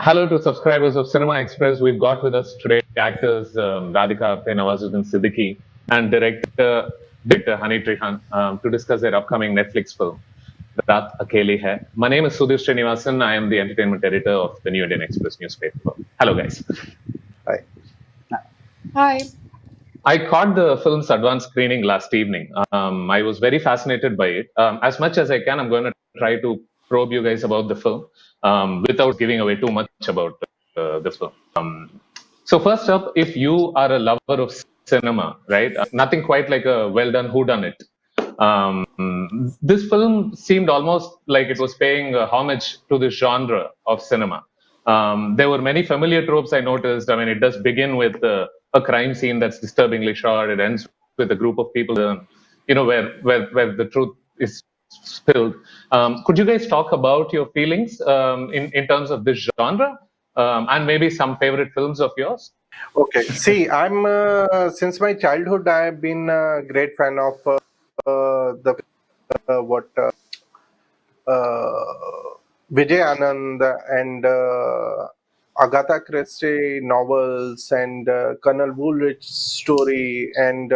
Hello to subscribers of Cinema Express. We've got with us today actors Radhika Apte, Nawazuddin Siddiqui, and director Honey Trehran to discuss their upcoming Netflix film, Raat, Akeli hai. My name is Sudhir Srinivasan. I am the entertainment editor of the New Indian Express newspaper. Hello, guys. Hi. Hi. I caught the film's advance screening last evening. I was very fascinated by it. As much as I can, I'm going to try to probe you guys about the film without giving away too much about the film. So first up, if you are a lover of cinema, right? Nothing quite like a well done whodunit. This film seemed almost like it was paying homage to the genre of cinema. There were many familiar tropes I noticed. I mean, it does begin with a crime scene that's disturbingly short. It ends with a group of people, where the truth is spilled. Could you guys talk about your feelings in terms of this genre and maybe some favorite films of yours? Okay. See, I'm since my childhood, I've been a great fan of the what Vijay Anand and Agatha Christie novels and Colonel Woolridge's story, and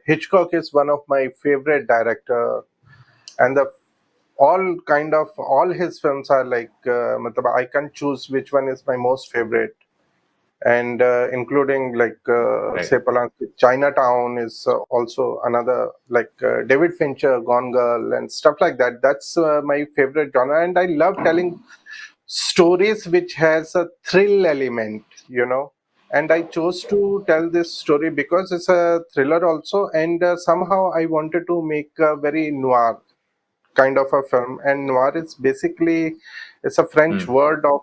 Hitchcock is one of my favorite director, and the all his films are like matlab I can't choose which one is my most favorite, and including like Right. say Polanski. Chinatown is also another, like David Fincher, Gone Girl, and stuff like that. That's my favorite genre, and I love telling stories which has a thrill element, And I chose to tell this story because it's a thriller also, and somehow I wanted to make a very noir kind of a film. And noir is basically, it's a French word of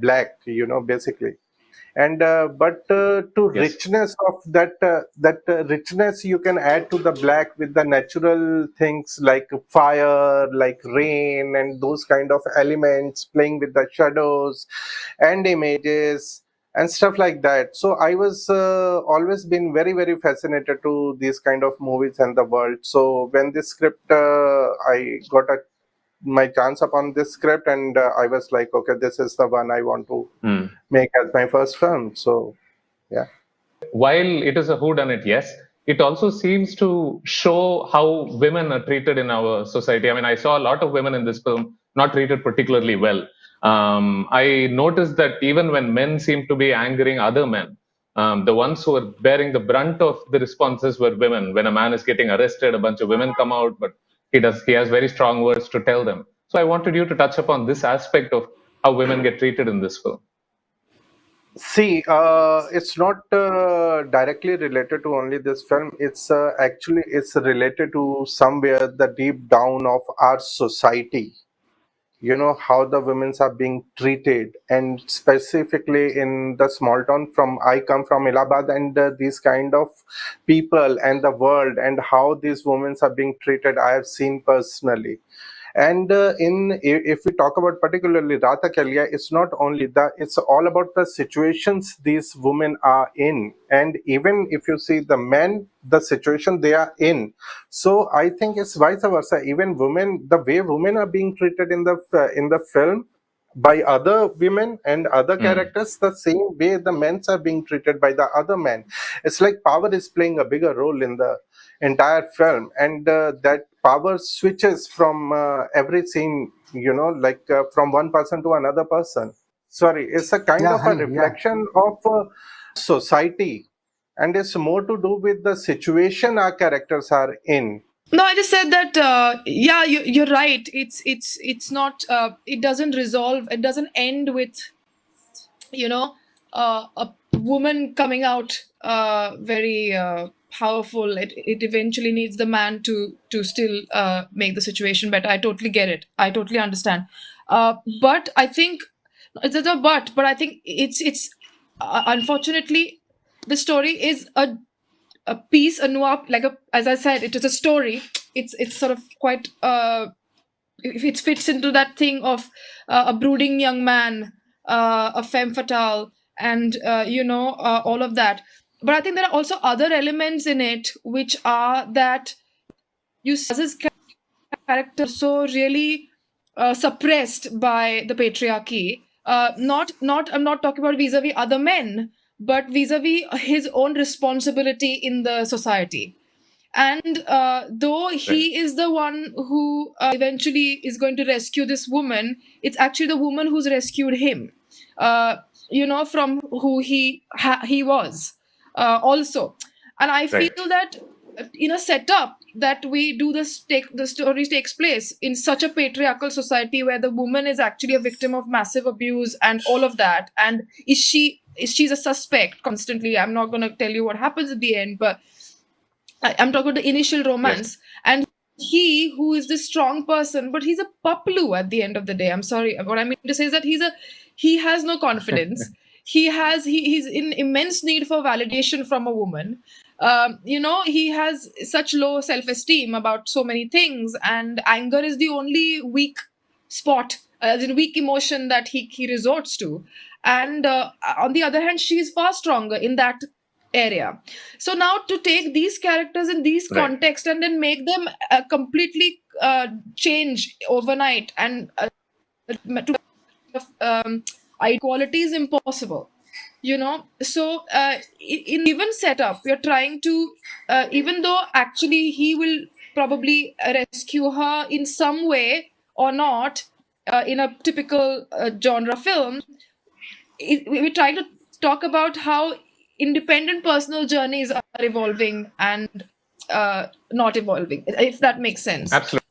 black, basically. And but to Yes. richness of that richness you can add to the black with the natural things like fire, like rain, and those kind of elements playing with the shadows and images and stuff like that. So I was always been very very fascinated to these kind of movies and the world. So when this script I got my chance upon this script, and I was like, okay, this is the one I want to make as my first film. So yeah. While it is a whodunit, yes, it also seems to show how women are treated in our society. I mean, I saw a lot of women in this film not treated particularly well. I noticed that even when men seem to be angering other men, the ones who are bearing the brunt of the responses were women. When a man is getting arrested, a bunch of women come out, but he has very strong words to tell them. So I wanted you to touch upon this aspect of how women get treated in this film. See, it's not directly related to only this film. It's actually it's related to somewhere the deep down of our society. How the women are being treated, and specifically in the small town from I come from Allahabad, and these kind of people and the world, and how these women are being treated, I have seen personally. And if we talk about particularly Rata Kalia, it's not only that, it's all about the situations these women are in. And even if you see the men, the situation they are in. So I think it's vice versa. Even women, the way women are being treated in the film by other women and other characters, the same way the men are being treated by the other men. It's like power is playing a bigger role in the entire film, and that power switches from every scene, like from one person to another person. Sorry, it's a kind Yeah, of a honey, yeah. reflection of society, and it's more to do with the situation our characters are in. No, I just said that. Yeah, you're right. It's not. It doesn't resolve. It doesn't end with you know a woman coming out very powerful. It eventually needs the man to still make the situation better. I totally get it. I totally understand. But I think it's not a but I think it's unfortunately the story is a piece, a noir, like a, as I said, it is a story. It's sort of quite it fits into that thing of a brooding young man, a femme fatale, and all of that. But I think there are also other elements in it which are that you see his character so really suppressed by the patriarchy, I'm not talking about vis-a-vis other men, but vis-a-vis his own responsibility in the society. And though Right. he is the one who eventually is going to rescue this woman, it's actually the woman who's rescued him, uh, from who he was, also. And I feel Right. that in a setup that we do the story takes place in such a patriarchal society where the woman is actually a victim of massive abuse and all of that. And she's a suspect constantly. I'm not going to tell you what happens at the end, but I'm talking about the initial Yes. romance. And he, who is this strong person, but he's a paplu at the end of the day. I'm sorry. What I mean to say is that he has no confidence. He's in immense need for validation from a woman. He has such low self-esteem about so many things, and anger is the only weak spot, as in weak emotion that he resorts to. And on the other hand, she's far stronger in that area. So now to take these characters in these Right. context and then make them completely change overnight and to equality is impossible. So in given setup, we're trying to, even though actually he will probably rescue her in some way or not, in a typical genre film, we're trying to talk about how independent personal journeys are evolving and not evolving, if that makes sense. Absolutely.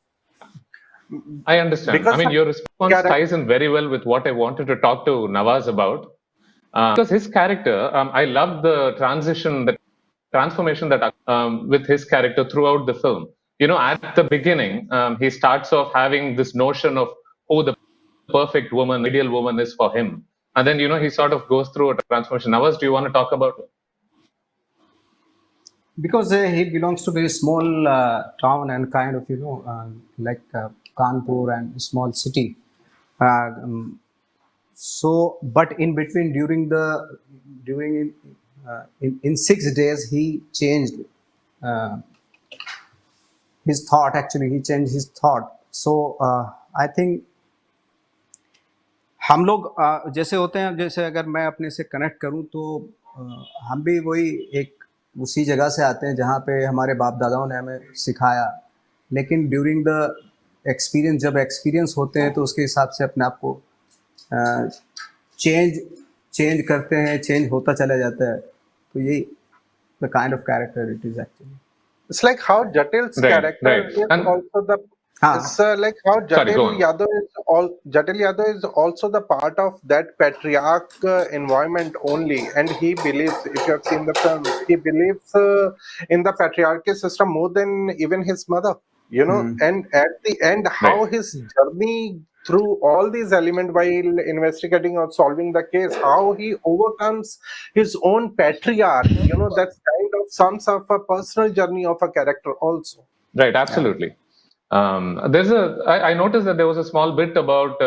I understand. I Because mean, the your response character, ties in very well with what I wanted to talk to Nawaz about. Because his character, I love the transformation that with his character throughout the film. At the beginning, he starts off having this notion of who the perfect woman, ideal woman is for him. And then, he sort of goes through a transformation. Nawaz, do you want to talk about it? Because he belongs to very small town and kind of like Kanpur and small city. So, but in between in 6 days he changed uh, his thought. Actually, he changed his thought. So I think हम लोग जैसे होते हैं, जैसे अगर मैं अपने से कनेक्ट करूं तो हम भी वही एक उसी जगह से आते हैं जहाँ पे हमारे बाप दादाओं ने हमें सिखाया, लेकिन ड्यूरिंग द एक्सपीरियंस, जब एक्सपीरियंस होते हैं तो उसके हिसाब से अपने आप को चेंज करते हैं, चेंज होता चला जाता है. तो यही the kind of character it is actually. it's like how Jatil's Right, character right. is And also the हाँ it's like how sorry, go on. Jatil Yadav is also the part of that patriarch environment only, and he believes, if you have seen the film, he believes in the patriarchy system more than even his mother. And at the end, how Right. his journey through all these elements while investigating or solving the case, how he overcomes his own patriarch, that's kind of sums up a personal journey of a character also. Right, absolutely. I noticed that there was a small bit about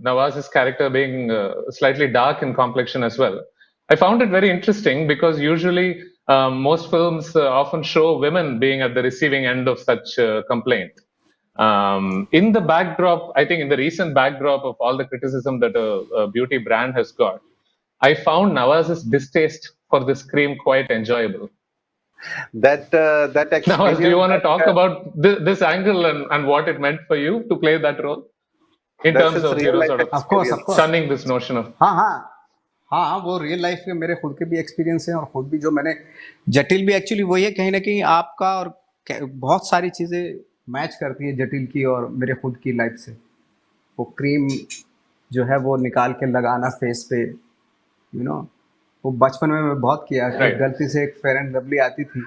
Nawaz's character being slightly dark in complexion as well. I found it very interesting because usually most films often show women being at the receiving end of such complaint. In the backdrop, I think in the recent backdrop of all the criticism that a beauty brand has got, I found Nawaz's distaste for this cream quite enjoyable. That Nawaz, do you experience want to that, talk about this angle and what it meant for you to play that role in that's terms his of real life sort of of course experience. shunning this notion of हाँ हाँ हाँ हाँ, वो real life के मेरे खुद के भी एक्सपीरियंस हैं, और खुद भी जो मैंने जटिल भी एक्चुअली वही है, कहीं ना कहीं आपका और बहुत सारी चीज़ें मैच करती है जटिल की और मेरे खुद की लाइफ से. वो क्रीम जो है वो निकाल के लगाना फेस पे, वो बचपन में मैं बहुत किया. Right. गलती से एक फेयर एंड लवली आती थी,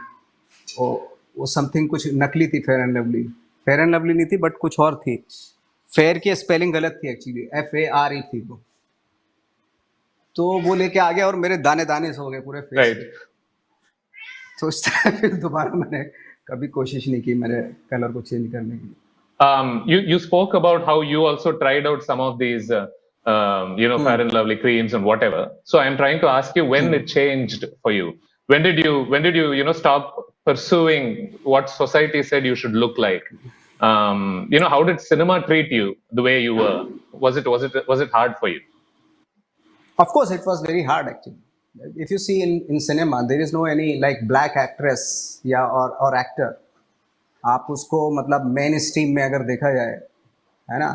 वो समथिंग कुछ नकली थी. फेयर एंड लवली नहीं थी बट कुछ और थी. फेयर की स्पेलिंग गलत थी, एक्चुअली FARE थी वो. तो वो लेके आ गया और मेरे दाने दाने से हो गए पूरे फेस right. पे. तो उस टाइम फिर दोबारा मैंने कभी कोशिश नहीं की मेरे कलर को चेंज करने की. You spoke about how you also tried out some of these Fair and Lovely creams and whatever. So I'm trying to ask you when it changed for you. When did you stop pursuing what society said you should look like? How did cinema treat you the way you were? Was it hard for you? Of course, it was very hard actually. If you see in cinema, there is no any like black actress या or actor. आप उसको मतलब main stream में अगर देखा जाए, है ना,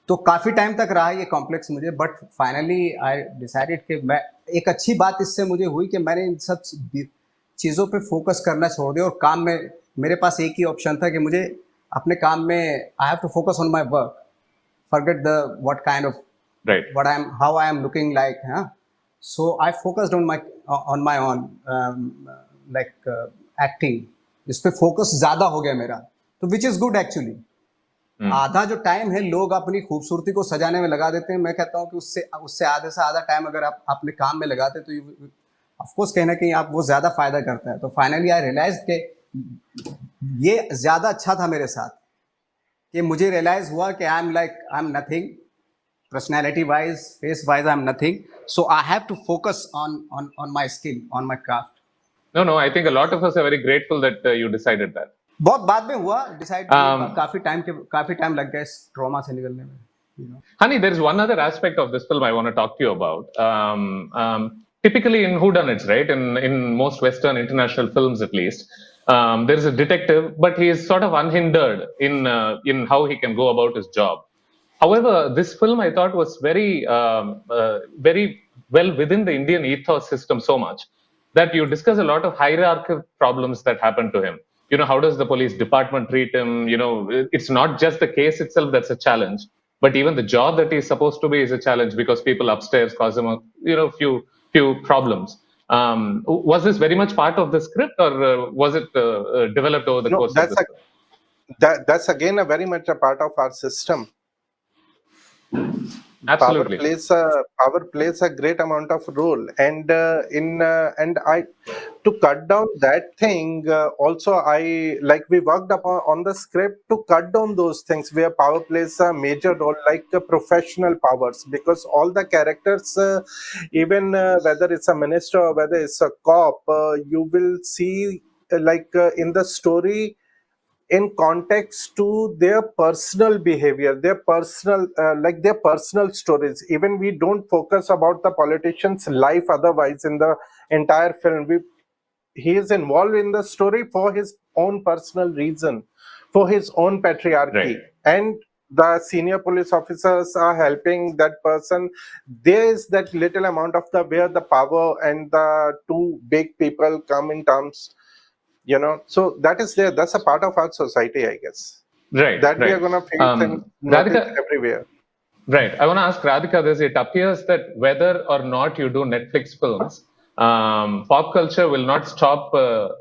तो काफ़ी टाइम तक रहा ये कॉम्प्लेक्स मुझे, बट फाइनली आई डिसाइडेड कि मैं, एक अच्छी बात इससे मुझे हुई कि मैंने इन सब चीज़ों पे फोकस करना छोड़ दिया और काम में मेरे पास एक ही ऑप्शन था कि मुझे अपने काम में I have to focus on my work, forget the what kind of Right. what I'm how I am looking like, huh? So I focused on my own like acting. इस पे फोकस ज्यादा हो गया मेरा, तो विच इज गुड एक्चुअली. आधा जो time है लोग अपनी खूबसूरती को सजाने में लगा देते हैं, मैं कहता हूँ कि उससे आधे से आधा टाइम अगर आप अपने काम में लगाते तो ऑफ कोर्स कहीं ना कहीं आप वो ज्यादा फायदा करता है. तो फाइनली आई रियलाइज कि ये ज्यादा अच्छा था मेरे साथ, कि मुझे रियलाइज हुआ कि I am nothing, personality wise, face wise, I'm nothing, so I have to focus on my skill, on my craft. No, I think a lot of us are very grateful that you decided that. बहुत बाद में हुआ decide, काफी time लग गया इस trauma से निकलने में, you know. Honey, there is one other aspect of this film I want to talk to you about. Typically in whodunits, right? In most Western international films, at least, there is a detective, but he is sort of unhindered in how he can go about his job. However, this film I thought was very well within the Indian ethos system so much that you discuss a lot of hierarchical problems that happen to him. You know, how does the police department treat him? You know, it's not just the case itself that's a challenge, but even the job that he's supposed to be is a challenge because people upstairs cause him few problems. Was this very much part of the script, or was it developed over the course of the script? That's again a very much a part of our system. Absolutely. Power plays a great amount of role, and to cut down that thing, also I like we worked on the script to cut down those things where power plays a major role, like professional powers, because all the characters, even whether it's a minister or whether it's a cop, you will see in the story in context to their personal behavior, their personal stories. Even we don't focus about the politician's life otherwise in the entire film. He is involved in the story for his own personal reason, for his own patriarchy. Right. And the senior police officers are helping that person. There is that little amount of where the power and the two big people come in terms, you know. So that is there, that's a part of our society, I guess, right that we are going to face and notice Radhika, everywhere. Right. I want to ask Radhika this. It appears that whether or not you do Netflix films, pop culture will not stop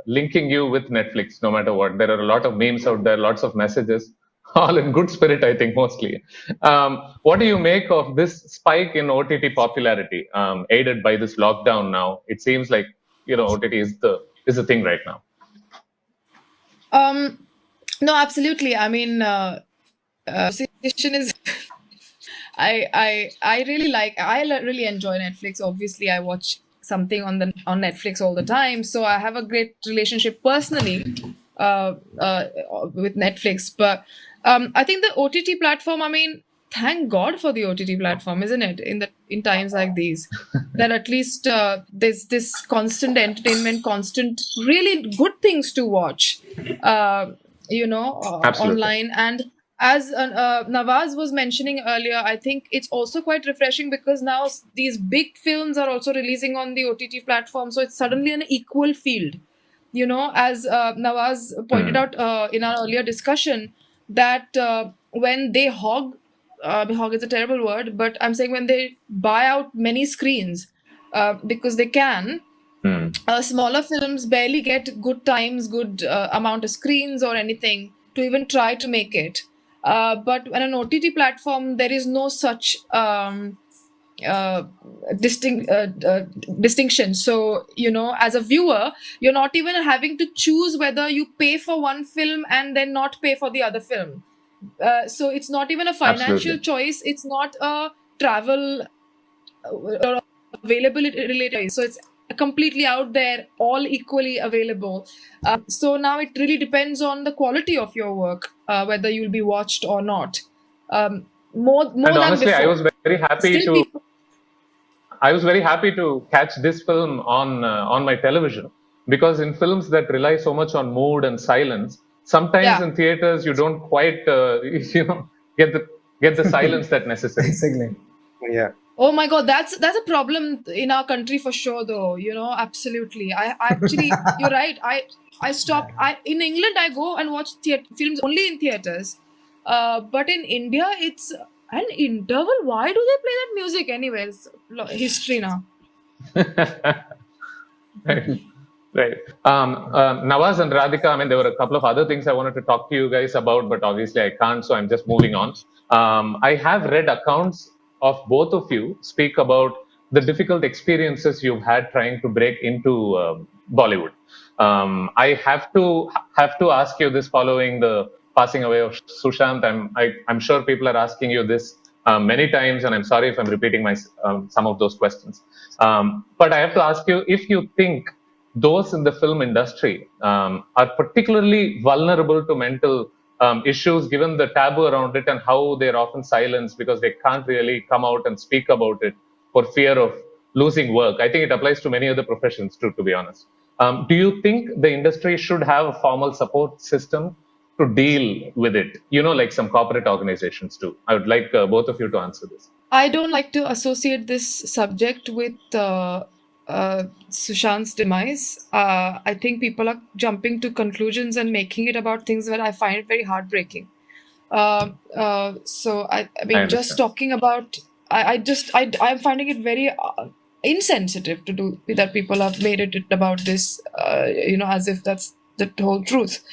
linking you with Netflix no matter what. There are a lot of memes out there, lots of messages, all in good spirit, I think, mostly. What do you make of this spike in OTT popularity, aided by this lockdown now? It seems like, OTT is the thing right now. No, absolutely. I mean, situation is. I really enjoy Netflix. Obviously, I watch something on Netflix all the time, so I have a great relationship personally with Netflix. But I think the OTT platform, I mean, thank God for the OTT platform, isn't it? In times like these, that at least there's this constant entertainment, constant really good things to watch, online. And as Nawaz was mentioning earlier, I think it's also quite refreshing because now these big films are also releasing on the OTT platform, so it's suddenly an equal field. As Nawaz pointed out in our earlier discussion, that when they hog is a terrible word, but I'm saying when they buy out many screens because they can, smaller films barely get good times, good amount of screens or anything to even try to make it. But on an OTT platform, there is no such distinction. So, as a viewer, you're not even having to choose whether you pay for one film and then not pay for the other film. So it's not even a financial choice. It's not a travel or availability related. So it's completely out there, all equally available. So now it really depends on the quality of your work, whether you'll be watched or not. More and than honestly, before. I was very happy I was very happy to catch this film on my television, because in films that rely so much on mood and silence, sometimes Yeah. in theaters you don't quite you know get the get the silence that necessary. Exactly. Yeah. Oh my God, that's a problem in our country for sure, though. Absolutely. I actually, you're right. I stopped. I in England I go and watch films only in theaters, but in India it's an interval. Why do they play that music anyways? History now. Right. Right. Nawaz and Radhika, I mean, there were a couple of other things I wanted to talk to you guys about, but obviously I can't, so I'm just moving on. I have read accounts of both of you speak about the difficult experiences you've had trying to break into Bollywood. I have to ask you this following the passing away of Sushant. I'm sure people are asking you this many times, and I'm sorry if I'm repeating some of those questions. But I have to ask you if you think those in the film industry are particularly vulnerable to mental issues, given the taboo around it and how they're often silenced because they can't really come out and speak about it for fear of losing work. I think it applies to many other professions too, to be honest. Do you think the industry should have a formal support system to deal with it? Like some corporate organizations do. I would like both of you to answer this. I don't like to associate this subject with Sushant's demise. I think people are jumping to conclusions and making it about things where I find it very heartbreaking. So I I mean, just understand. talking about, I'm finding it very insensitive to do that. People have made it about this, as if that's the whole truth.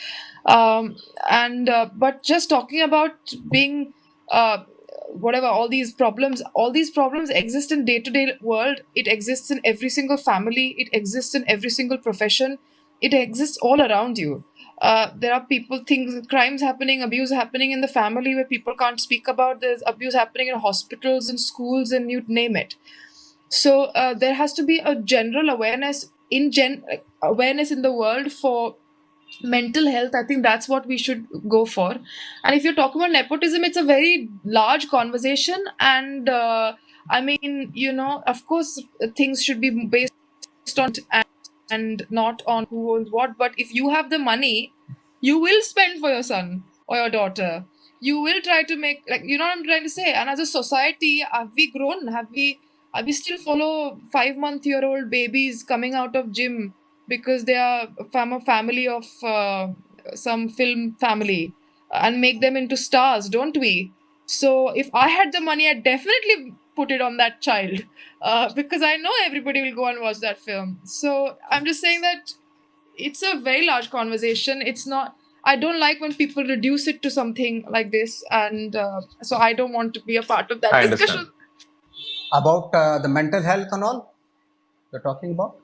Um, and But just talking about being whatever, all these problems exist in day-to-day world. It exists in every single family, it exists in every single profession, it exists all around you. There are things, crimes happening, abuse happening in the family where people can't speak about. There's abuse happening in hospitals and schools, and you name it. So there has to be a general awareness in the world for mental health. I think that's what we should go for. And if you're talking about nepotism, it's a very large conversation. And I mean, of course, things should be based on and not on who owns what. But if you have the money, you will spend for your son or your daughter. You will try to make, like, you know what I'm trying to say. And as a society, have we grown? Have we still follow 5-month-year-old babies coming out of gym because they are from a family of some film family, and make them into stars, don't we? So if I had the money, I'd definitely put it on that child, because I know everybody will go and watch that film. So I'm just saying that it's a very large conversation. It's not. I don't like when people reduce it to something like this, and so I don't want to be a part of that I understand. discussion. About the mental health and all you're talking about.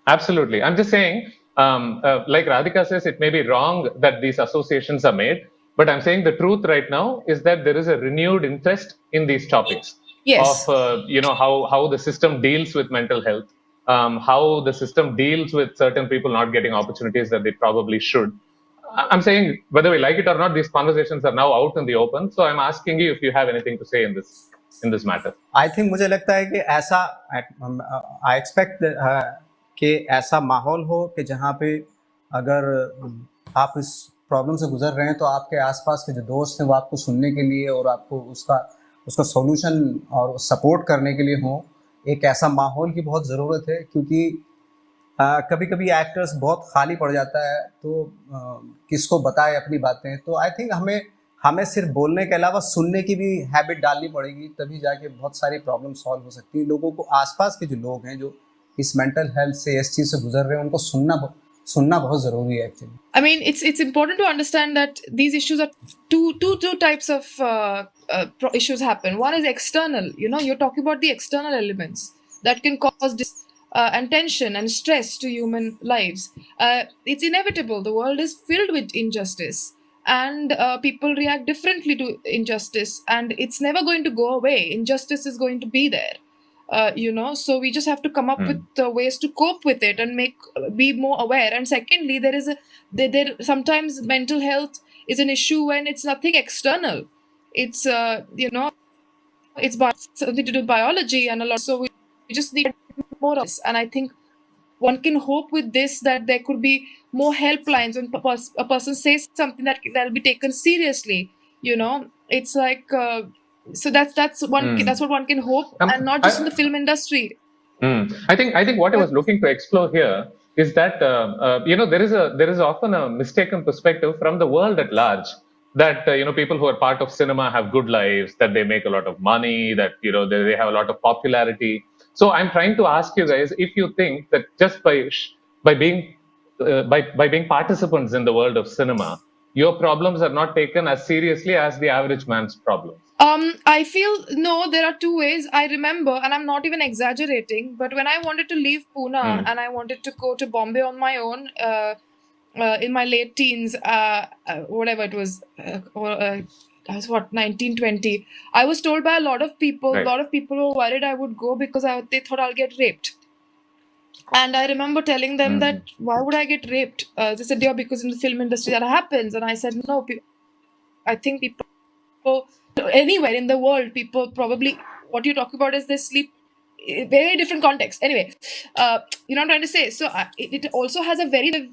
Absolutely. I'm just saying, like Radhika says, it may be wrong that these associations are made, but I'm saying the truth right now is that there is a renewed interest in these topics of, Yes. how the system deals with mental health, how the system deals with certain people not getting opportunities that they probably should. I'm saying whether we like it or not, these conversations are now out in the open. So I'm asking you if you have anything to say in this matter. I think मुझे लगता है कि ऐसा I expect कि ऐसा माहौल हो कि जहाँ पे अगर आप इस प्रॉब्लम से गुजर रहे हैं तो आपके आसपास के जो दोस्त हैं वो आपको सुनने के लिए और आपको उसका सॉल्यूशन और सपोर्ट करने के लिए हो। एक ऐसा माहौल की बहुत ज़रूरत है, क्योंकि कभी कभी एक्टर्स बहुत खाली पड़ जाता है तो किसको बताए अपनी बातें। तो आई थिंक हमें सिर्फ बोलने के अलावा सुनने की भी हैबिट डालनी पड़ेगी, तभी जाके बहुत सारी प्रॉब्लम सॉल्व हो सकती है। लोगों को, आसपास के जो लोग हैं जो इस मेंटल हेल्थ से, इस चीज़ से गुजर रहे हैं, उनको सुनना बहुत ज़रूरी है actually. I mean, it's important to understand that these issues are two types of issues happen. One is external. You're talking about the external elements that can cause and tension and stress to human lives. It's inevitable. The world is filled with injustice, and people react differently to injustice, and it's never going to go away. Injustice is going to be there. So we just have to come up with ways to cope with it and be more aware. And secondly, there sometimes mental health is an issue when it's nothing external. It's it's something to do with biology and a lot. So just need more of this. And I think one can hope with this that there could be more helplines when a person says something that'll be taken seriously. It's like so that's what one can hope, and not just in the film industry. I think what I was looking to explore here is that there is often a mistaken perspective from the world at large that people who are part of cinema have good lives, that they make a lot of money, that they have a lot of popularity. So I'm trying to ask you guys if you think that just by being by being participants in the world of cinema, your problems are not taken as seriously as the average man's problems. I feel no, there are two ways. I remember, and I'm not even exaggerating, but when I wanted to leave Pune and I wanted to go to Bombay on my own, in my late teens, whatever it was, I was 1920. I was told by a lot of people, Right. a lot of people were worried I would go because they thought I'll get raped. And I remember telling them that, why would I get raped? They said, yeah, because in the film industry that happens. And I said, no, I think people anywhere in the world, people probably, what you're talking about is they sleep very different context. Anyway, you know what I'm trying to say. So it also has a very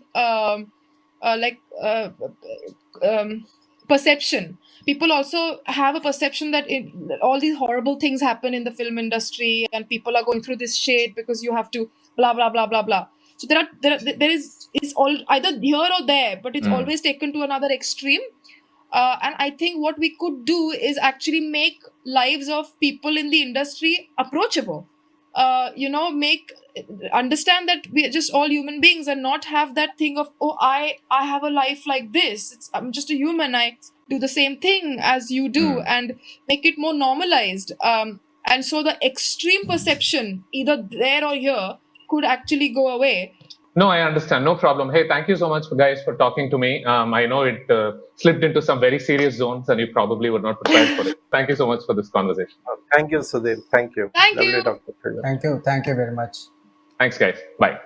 perception. People also have a perception that all these horrible things happen in the film industry, and people are going through this shade because you have to blah blah blah blah blah. So there is it's all either here or there, but it's always taken to another extreme. And I think what we could do is actually make lives of people in the industry approachable. Understand that we are just all human beings, and not have that thing of, oh, I have a life like this. I'm just a human. I do the same thing as you do, and make it more normalized. And so the extreme perception, either there or here, could actually go away. No, I understand. No problem. Hey, thank you so much, guys, for talking to me. I know it slipped into some very serious zones, and you probably were not prepared for it. Thank you so much for this conversation. Thank you, Sudhir. Thank you. Thank Lovely you. talking to you. Thank you very much. Thanks, guys. Bye.